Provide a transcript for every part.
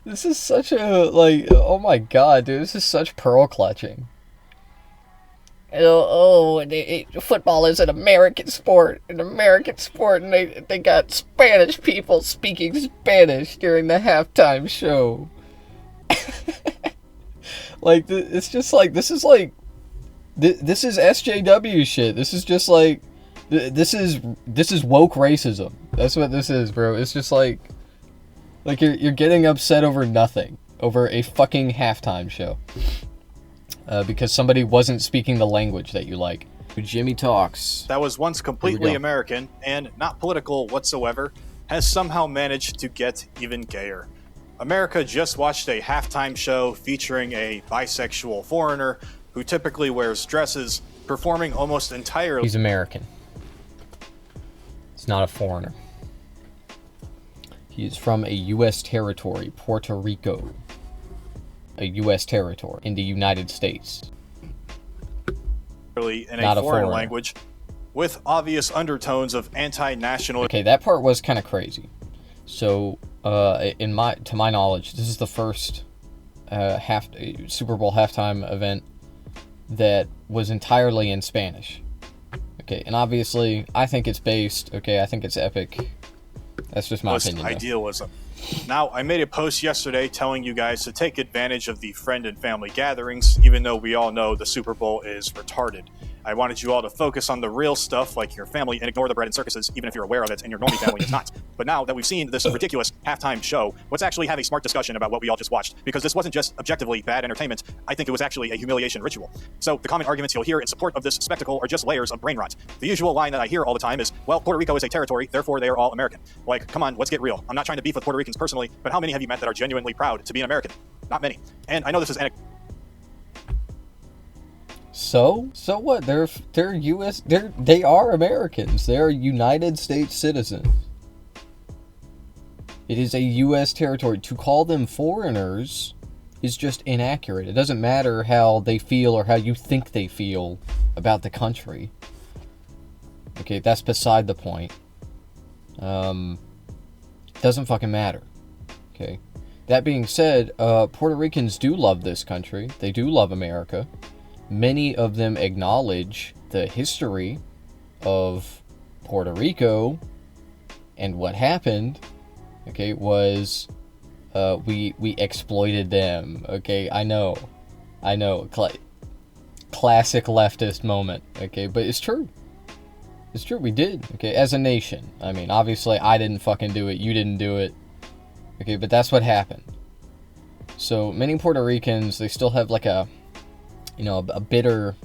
This is such a, like, oh my god, dude, this is such pearl clutching. Football is an American sport, and they got Spanish people speaking Spanish during the halftime show. Like, it's just like, this is like, this is SJW shit. This is just like, this is woke racism. That's what this is, bro. It's just like you're getting upset over nothing, over a fucking halftime show, because somebody wasn't speaking the language that you like. Jimmy Talks. That was once completely American and not political whatsoever, has somehow managed to get even gayer. America just watched a halftime show featuring a bisexual foreigner who typically wears dresses, performing almost entirely. He's American. He's not a foreigner. He is from a U.S. territory, Puerto Rico. A U.S. territory in the United States. In a foreign language, with obvious undertones of anti-national. Okay, that part was kind of crazy. So, to my knowledge, this is the first Super Bowl halftime event that was entirely in Spanish. Okay, and obviously, I think it's based. Okay, I think it's epic. That's just my opinion. Idealism. Now, I made a post yesterday telling you guys to take advantage of the friend and family gatherings, even though we all know the Super Bowl is retarded. I wanted you all to focus on the real stuff, like your family, and ignore the bread and circuses, even if you're aware of it and your normie family is not. But now that we've seen this ridiculous halftime show, let's actually have a smart discussion about what we all just watched, because this wasn't just objectively bad entertainment. I think it was actually a humiliation ritual. So the common arguments you'll hear in support of this spectacle are just layers of brain rot. The usual line that I hear all the time is, well, Puerto Rico is a territory, therefore they are all American. Like, come on, let's get real. I'm not trying to beef with Puerto Ricans personally, but how many have you met that are genuinely proud to be an American? Not many. And I know this is So what? They're U.S. They are Americans. They are United States citizens. It is a U.S. territory. To call them foreigners is just inaccurate. It doesn't matter how they feel or how you think they feel about the country. Okay, that's beside the point. It doesn't fucking matter. Okay. That being said, Puerto Ricans do love this country. They do love America. Many of them acknowledge the history of Puerto Rico, and what happened, okay, was we exploited them. Okay, I know, classic leftist moment. Okay, but it's true. It's true, we did. Okay, as a nation. I mean, obviously, I didn't fucking do it. You didn't do it. Okay, but that's what happened. So many Puerto Ricans, they still have like a bitter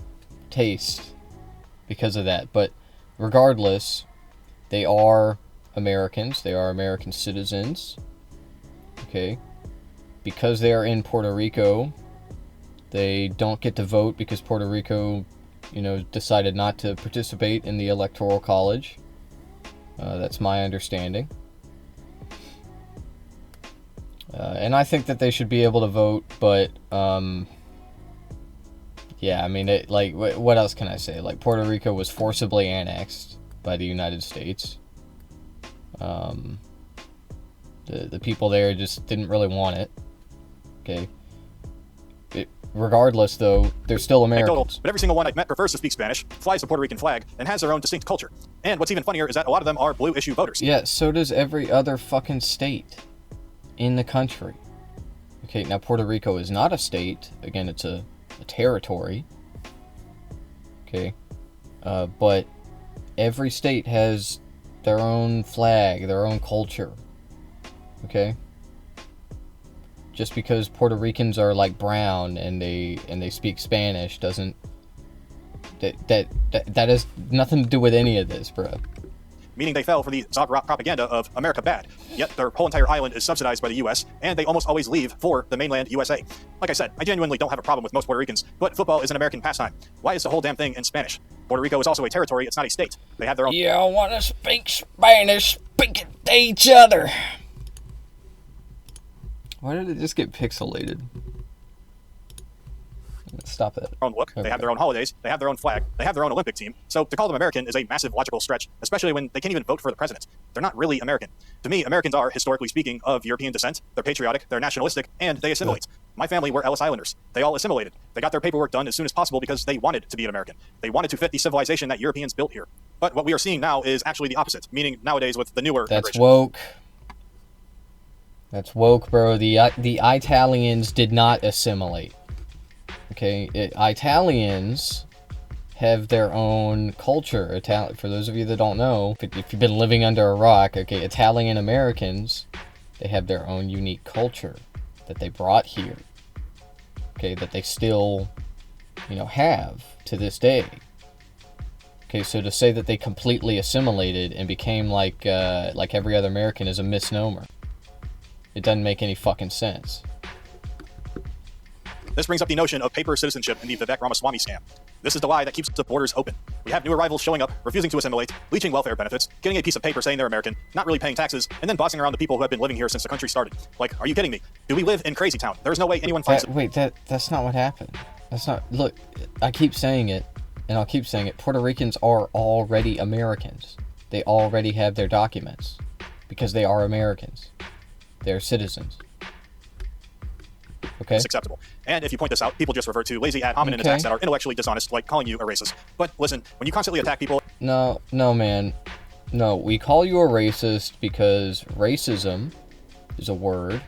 taste because of that. But regardless, they are Americans. They are American citizens. Okay. Because they are in Puerto Rico, they don't get to vote because Puerto Rico, decided not to participate in the Electoral College. That's my understanding. And I think that they should be able to vote, but, yeah, I mean, what else can I say? Like, Puerto Rico was forcibly annexed by the United States. The people there just didn't really want it. Okay. Regardless, though, they're still Americans. But every single one I've met prefers to speak Spanish, flies the Puerto Rican flag, and has their own distinct culture. And what's even funnier is that a lot of them are blue issue voters. Yeah, so does every other fucking state in the country. Okay, now Puerto Rico is not a state. Again, it's a territory. Okay. But every state has their own flag, their own culture. Okay? Just because Puerto Ricans are like brown and they speak Spanish doesn't that has nothing to do with any of this, bro. Meaning they fell for the Zog Rock propaganda of America bad. Yet their whole entire island is subsidized by the U.S., and they almost always leave for the mainland USA. Like I said, I genuinely don't have a problem with most Puerto Ricans, but football is an American pastime. Why is the whole damn thing in Spanish? Puerto Rico is also a territory, it's not a state. They have their own... You want to speak Spanish, speak it to each other. Why did it just get pixelated? Stop it. Own look, Okay. they have their own holidays, they have their own flag, they have their own Olympic team. So to call them American is a massive logical stretch, especially when they can't even vote for the president. They're not really American. To me, Americans are, historically speaking, of European descent. They're patriotic, they're nationalistic, and they assimilate. My family were Ellis Islanders. They all assimilated. They got their paperwork done as soon as possible because they wanted to be an American. They wanted to fit the civilization that Europeans built here. But what we are seeing now is actually the opposite, meaning nowadays with the newer That's immigration. woke. That's woke, bro. The Italians did not assimilate. Okay, Italians have their own culture. For those of you that don't know, if you've been living under a rock, okay, Italian Americans, they have their own unique culture that they brought here. Okay, that they still, have to this day. Okay, so to say that they completely assimilated and became like every other American is a misnomer. It doesn't make any fucking sense. This brings up the notion of paper citizenship and the Vivek Ramaswamy scam. This is the lie that keeps the borders open. We have new arrivals showing up, refusing to assimilate, leeching welfare benefits, getting a piece of paper saying they're American, not really paying taxes, and then bossing around the people who have been living here since the country started. Like, are you kidding me? Do we live in Crazy Town? There's no way anyone finds That's not what happened. That's not. Look, I keep saying it, and I'll keep saying it. Puerto Ricans are already Americans. They already have their documents because they are Americans. They're citizens. Okay. It's acceptable. And if you point this out, people just revert to lazy ad hominem attacks that are intellectually dishonest, like calling you a racist. But listen, when you constantly attack people... No, man. No, we call you a racist because racism is a word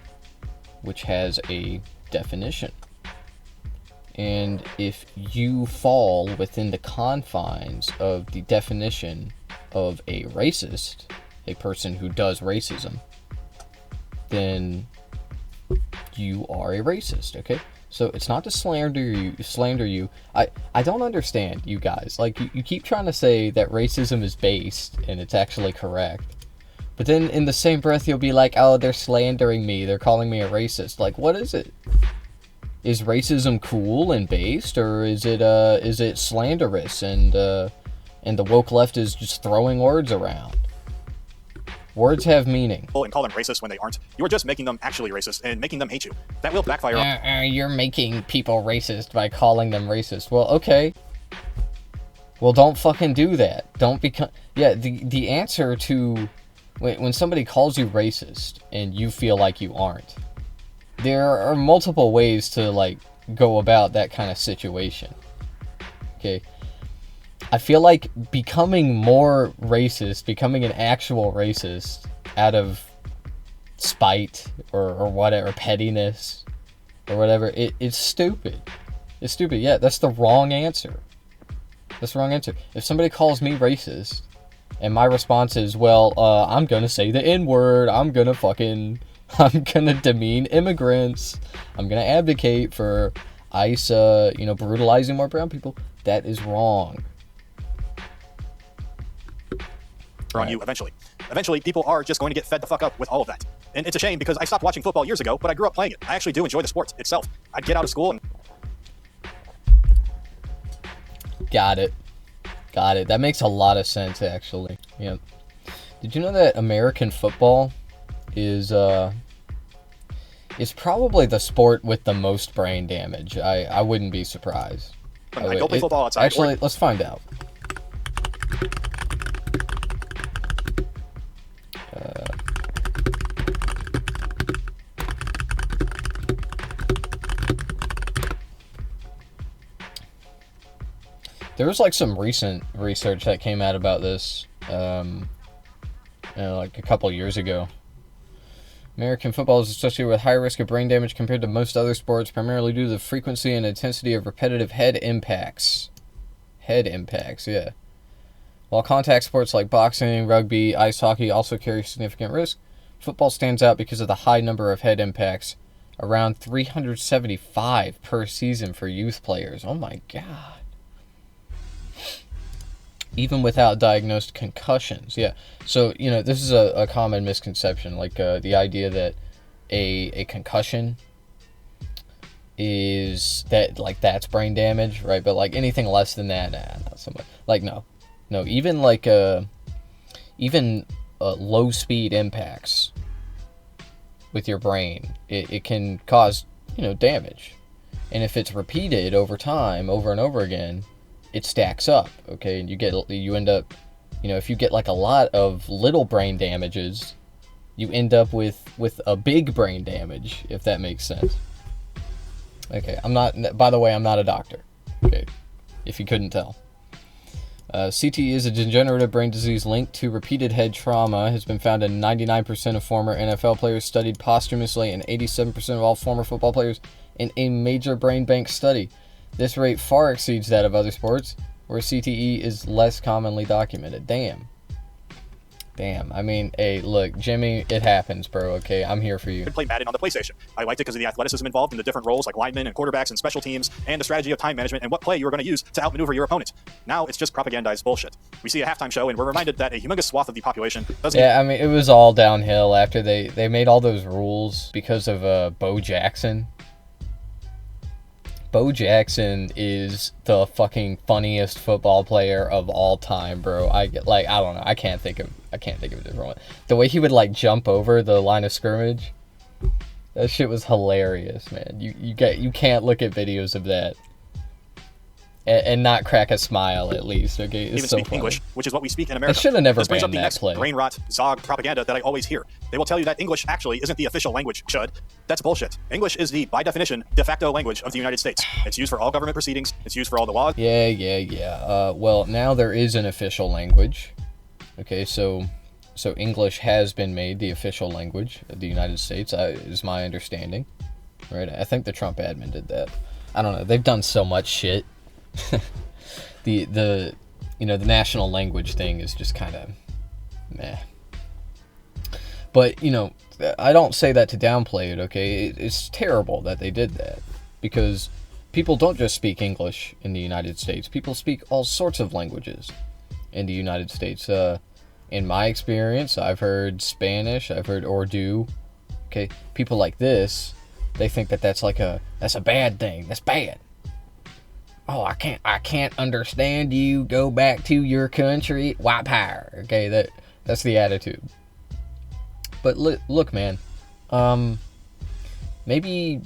which has a definition. And if you fall within the confines of the definition of a racist, a person who does racism, then you are a racist, okay? So it's not to slander you. I don't understand you guys. Like, you keep trying to say that racism is based and it's actually correct. But then in the same breath you'll be like, oh, they're slandering me. They're calling me a racist. Like, what is it? Is racism cool and based, or is it slanderous and the woke left is just throwing words around? Words have meaning. And call them racist when they aren't. You are just making them actually racist and making them hate you. That will backfire. You're making people racist by calling them racist. Well, okay. Well, don't fucking do that. Don't become... Yeah, the answer to... When somebody calls you racist and you feel like you aren't, there are multiple ways to, like, go about that kind of situation. Okay? I feel like becoming more racist, becoming an actual racist out of spite or whatever, pettiness or whatever, it's stupid. It's stupid. Yeah, that's the wrong answer. That's the wrong answer. If somebody calls me racist and my response is, well, I'm gonna say the N-word, I'm gonna demean immigrants, I'm gonna advocate for ICE, brutalizing more brown people, that is wrong. On you eventually. Eventually, people are just going to get fed the fuck up with all of that. And it's a shame because I stopped watching football years ago, but I grew up playing it. I actually do enjoy the sport itself. I'd get out of school and... Got it. That makes a lot of sense, actually. Yeah. Did you know that American football is probably the sport with the most brain damage? I wouldn't be surprised. I go play football outside. Actually, let's find out. There was like some recent research that came out about this, like a couple years ago. American football is associated with higher risk of brain damage compared to most other sports, primarily due to the frequency and intensity of repetitive head impacts. Head impacts, yeah. While contact sports like boxing, rugby, ice hockey also carry significant risk, football stands out because of the high number of head impacts, around 375 per season for youth players. Oh my god. Even without diagnosed concussions. Yeah. So, this is a common misconception. Like, the idea that a concussion is that's brain damage, right? But, like, anything less than that, not so much. Like, no. Even, like, low-speed impacts with your brain, it can cause, damage. And if it's repeated over time, over and over again, it stacks up, okay? And you end up, if you get like a lot of little brain damages, you end up with a big brain damage, if that makes sense. Okay, by the way, I'm not a doctor, okay, if you couldn't tell. CTE is a degenerative brain disease linked to repeated head trauma, has been found in 99% of former NFL players studied posthumously and 87% of all former football players in a major brain bank study. This rate far exceeds that of other sports, where CTE is less commonly documented. Damn. I mean, hey, look, Jimmy, it happens, bro, okay? I'm here for you. I play Madden on the PlayStation. I liked it because of the athleticism involved in the different roles like linemen and quarterbacks and special teams, and the strategy of time management and what play you were going to use to outmaneuver your opponent. Now it's just propagandized bullshit. We see a halftime show and we're reminded that a humongous swath of the population doesn't... Yeah, I mean, it was all downhill after they made all those rules because of Bo Jackson. Bo Jackson is the fucking funniest football player of all time, bro. I don't know. I can't think of a different one. The way he would like jump over the line of scrimmage, that shit was hilarious, man. You can't look at videos of that and not crack a smile at least. Okay, it's even so speak funny. English, which is what we speak in America. I should have never This brings up banned the that next play. brain rot, Zog propaganda that I always hear. They will tell you that English actually isn't the official language, chud. That's bullshit. English is the, by definition, de facto language of the United States. It's used for all government proceedings. It's used for all the laws. Yeah. Well, now there is an official language. Okay, so English has been made the official language of the United States, is my understanding. Right? I think the Trump admin did that. I don't know. They've done so much shit. The national language thing is just kind of meh. But, I don't say that to downplay it, okay? It's terrible that they did that, because people don't just speak English in the United States. People speak all sorts of languages in the United States. In my experience, I've heard Spanish, I've heard Urdu, okay? People like this, they think that that's a bad thing. That's bad. Oh, I can't understand you. Go back to your country. White power. Okay, that's the attitude. But look, man. Maybe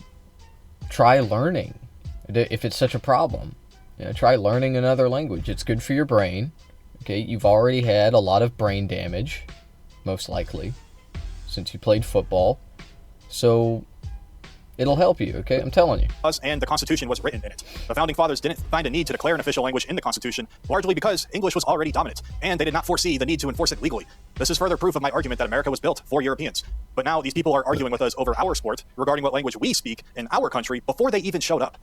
try learning if it's such a problem. Try learning another language. It's good for your brain. Okay, you've already had a lot of brain damage, most likely, since you played football. So it'll help you, okay? I'm telling you. And the Constitution was written in it. The Founding Fathers didn't find a need to declare an official language in the Constitution, largely because English was already dominant, and they did not foresee the need to enforce it legally. This is further proof of my argument that America was built for Europeans. But now these people are arguing with us over our sport regarding what language we speak in our country before they even showed up.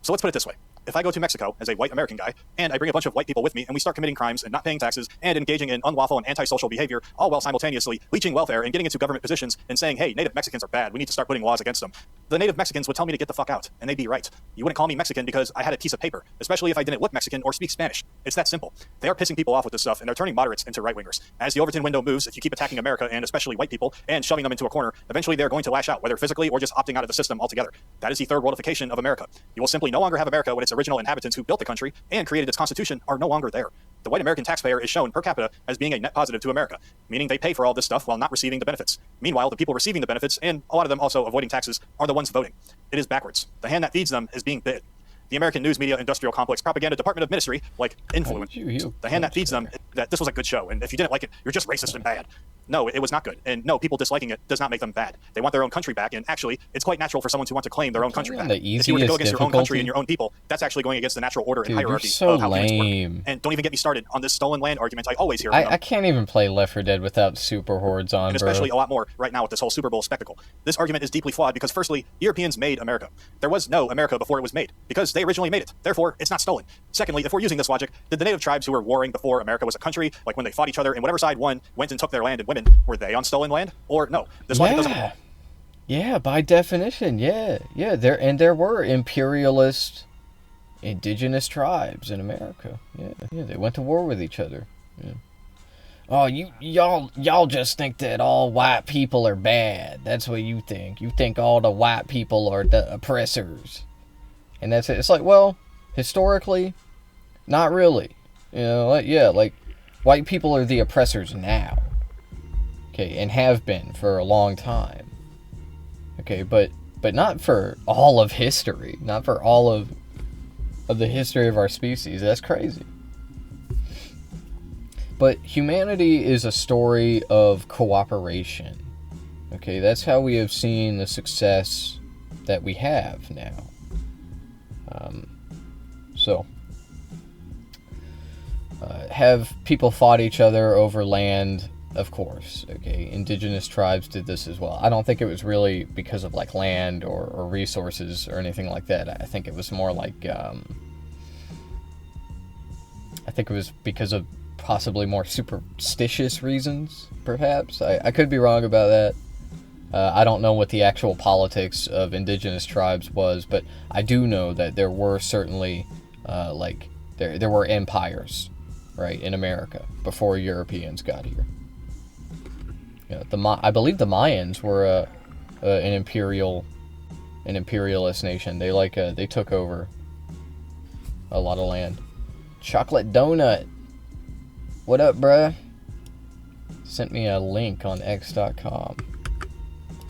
So let's put it this way. If I go to Mexico as a white American guy, and I bring a bunch of white people with me, and we start committing crimes and not paying taxes and engaging in unlawful and antisocial behavior, all while simultaneously leeching welfare and getting into government positions and saying, hey, native Mexicans are bad, we need to start putting laws against them, the native Mexicans would tell me to get the fuck out, and they'd be right. You wouldn't call me Mexican because I had a piece of paper, especially if I didn't look Mexican or speak Spanish. It's that simple. They are pissing people off with this stuff, and they're turning moderates into right-wingers. As the Overton window moves, if you keep attacking America, and especially white people, and shoving them into a corner, eventually they're going to lash out, whether physically or just opting out of the system altogether. That is the third worldification of America. You will simply no longer have America when its original inhabitants who built the country and created its constitution are no longer there. The white American taxpayer is shown per capita as being a net positive to America, meaning they pay for all this stuff while not receiving the benefits. Meanwhile, the people receiving the benefits, and a lot of them also avoiding taxes, are the ones voting. It is backwards. The hand that feeds them is being bit. The American news media industrial complex propaganda department of ministry, like influence. The hand that feeds them that this was a good show, and if you didn't like it, you're just racist and bad. No, it was not good. And no, people disliking it does not make them bad. They want their own country back, and actually, it's quite natural for someone to want to claim their own country back. If you were to go against your own country and your own people, that's actually going against the natural order and hierarchy of how humans work. And don't even get me started on this stolen land argument I always hear from them. I can't even play Left 4 Dead without super hordes on, and especially a lot more right now with this whole Super Bowl spectacle. This argument is deeply flawed because, firstly, Europeans made America. There was no America before it was made, because they originally made it. Therefore, it's not stolen. Secondly, if we're using this logic, did the native tribes who were warring before America was a country, like when they fought each other and whatever side won, went and took their land and women, were they on stolen land? Or no? This logic doesn't. Yeah, by definition, yeah. There were imperialist indigenous tribes in America. Yeah, they went to war with each other. Yeah. Oh, y'all just think that all white people are bad. That's what you think. You think all the white people are the oppressors. And that's it. It's like, well, historically, not really. Like white people are the oppressors now. Okay, and have been for a long time. Okay, but but not for all of history, not for all of the history of our species. That's crazy. But humanity is a story of cooperation. Okay, that's how we have seen the success that we have now. Have people fought each other over land? Of course. Okay, indigenous tribes did this as well. I don't think it was really because of like land or resources or anything like that. I think it was more like I think it was because of possibly more superstitious reasons, perhaps. I could be wrong about that. I don't know what the actual politics of indigenous tribes was, but I do know that there were certainly there were empires, right, in America before Europeans got here. You know, I believe the Mayans were an imperialist nation. They took over a lot of land. Chocolate Donut, what up, bruh? Sent me a link on x.com.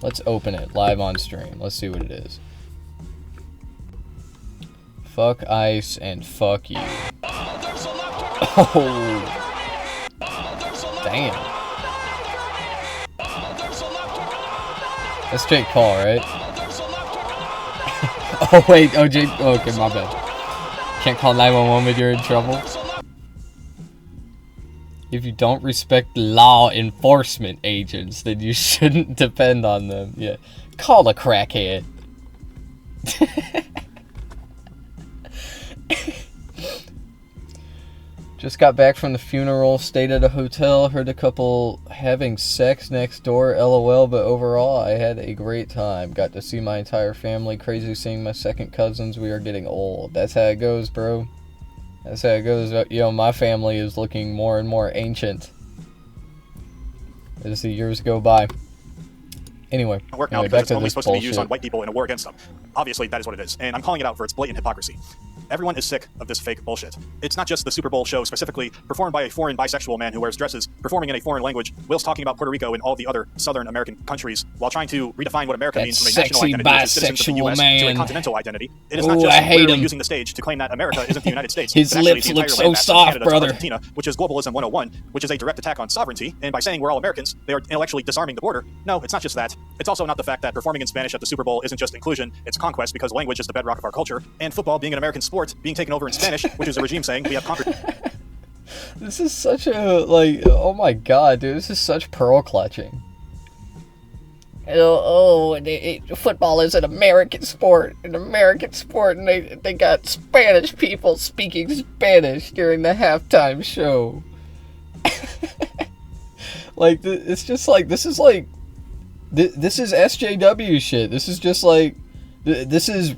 Let's open it live on stream. Let's see what it is. Fuck ice and fuck you. Oh. Damn. That's Jake Paul, right? Oh, wait. Oh, Jake. Oh, okay, my bad. Can't call 911 when you're in trouble. If you don't respect law enforcement agents, then you shouldn't depend on them. Yeah. Call a crackhead. Just got back from the funeral, stayed at a hotel, heard a couple having sex next door, lol, but overall I had a great time. Got to see my entire family, crazy seeing my second cousins, we are getting old. That's how it goes, bro. That's how it goes. You know, my family is looking more and more ancient as the years go by. Anyway, work now because it's only supposed to be used on white people in a war against them. Obviously, that is what it is, and I'm calling it out for its blatant hypocrisy. Everyone is sick of this fake bullshit. It's not just the Super Bowl show specifically performed by a foreign bisexual man who wears dresses, performing in a foreign language, whilst talking about Puerto Rico and all the other Southern American countries, while trying to redefine what America means from a national identity, which is citizens of the U.S., to a continental identity. It is not just literally using the stage to claim that America isn't the United States. His lips look so soft, brother. Argentina, which is globalism 101, which is a direct attack on sovereignty, and by saying we're all Americans, they are intellectually disarming the border. No, it's not just that. It's also not the fact that performing in Spanish at the Super Bowl isn't just inclusion, it's conquest, because language is the bedrock of our culture, and football being an American sport, being taken over in Spanish, which is a regime saying we have conquered. This is such a, like, oh my god, dude, this is such pearl clutching. Football is an American sport, and they got Spanish people speaking Spanish during the halftime show. Like, it's just like, this is like, this is SJW shit. This is just like, this is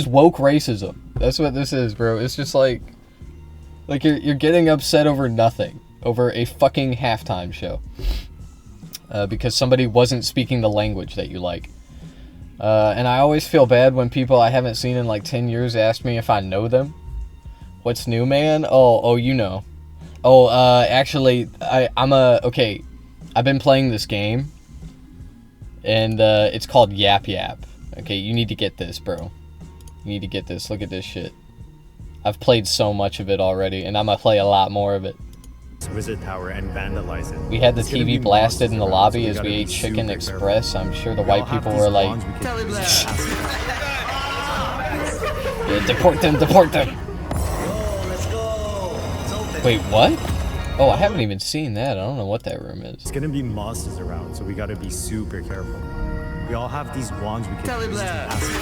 woke racism. That's what this is, bro. It's just like you're getting upset over nothing, over a fucking halftime show, because somebody wasn't speaking the language that you like. And I always feel bad when people I haven't seen in like 10 years ask me if I know them. What's new, man? Oh, you know. Actually, okay. I've been playing this game, and it's called Yap Yap. Okay, you need to get this, bro. You need to get this. Look at this shit. I've played so much of it already, and I'm gonna play a lot more of it. Wizard Tower and vandalize it. We had the TV blasted in the lobby as we ate Chicken Express. I'm sure the white people were like, yeah, deport them. Wait, what? Oh, I haven't even seen that. I don't know what that room is. It's gonna be monsters around, so we gotta be super careful. We all have these wands we can use to pass it.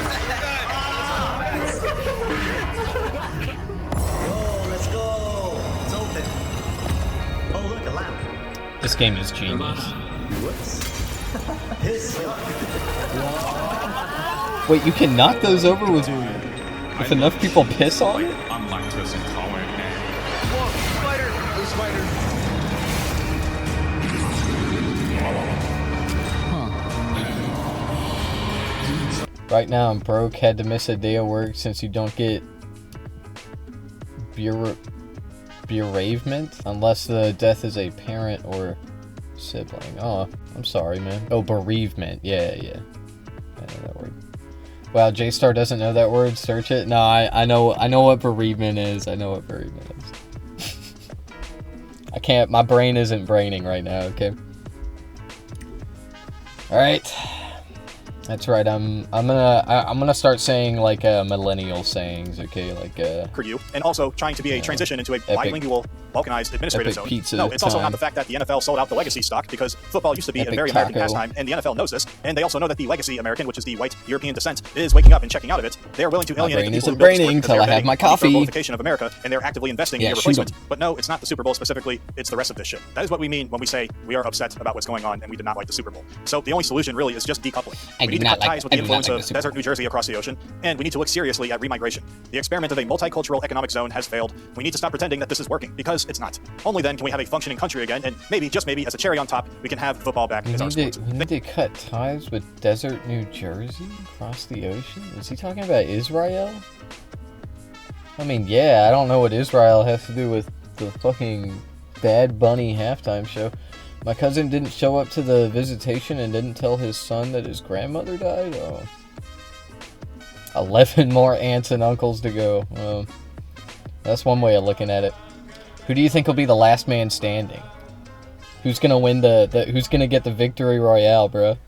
Let's go. It's open. Oh, look, a lamp. This game is genius. Wait, you can knock those over with enough people piss on it? I'm lactose intolerant. Right now I'm broke, had to miss a day of work since you don't get bereavement unless the death is a parent or sibling. Oh, I'm sorry, man. Oh, bereavement. Yeah. I know that word. Wow, J-Star doesn't know that word. Search it. No, I know what bereavement is. I know what bereavement is. I can't. My brain isn't braining right now. Okay. All right. That's right. I'm gonna start saying like millennial sayings. Okay, like For you, and also trying to be a transition into a bilingual, balkanized administrative zone. pizza No, it's also time. not the fact that the NFL sold out the legacy stock, because football used to be a Epic very American taco. pastime, and the NFL knows this, and they also know that the legacy American, which is the white European descent, is waking up and checking out of it. They are willing to alienate the brain people who isn't built the sport braining because till they are I have betting my on the coffee. globalification of America, and they're actively investing Yeah, in your shoot 'em. replacement. But no, it's not the Super Bowl specifically, it's the rest of this shit. That is what we mean when we say we are upset about what's going on and we did not like the Super Bowl. So the only solution really is just decoupling. I We do need to not cut like- ties with I the do not influence like of the Super desert New Jersey across the ocean, and we need to look seriously at remigration. The experiment of a multicultural economic zone has failed. We need to stop pretending that this is working, because it's not. Only then can we have a functioning country again, and maybe, just maybe, as a cherry on top, we can have football back as our sport. We need to cut ties with desert New Jersey across the ocean? Is he talking about Israel? I mean, yeah, I don't know what Israel has to do with the fucking Bad Bunny halftime show. My cousin didn't show up to the visitation and didn't tell his son that his grandmother died? Oh. 11 more aunts and uncles to go. Well, that's one way of looking at it. Who do you think will be the last man standing? Who's gonna win who's gonna get the victory royale, bro?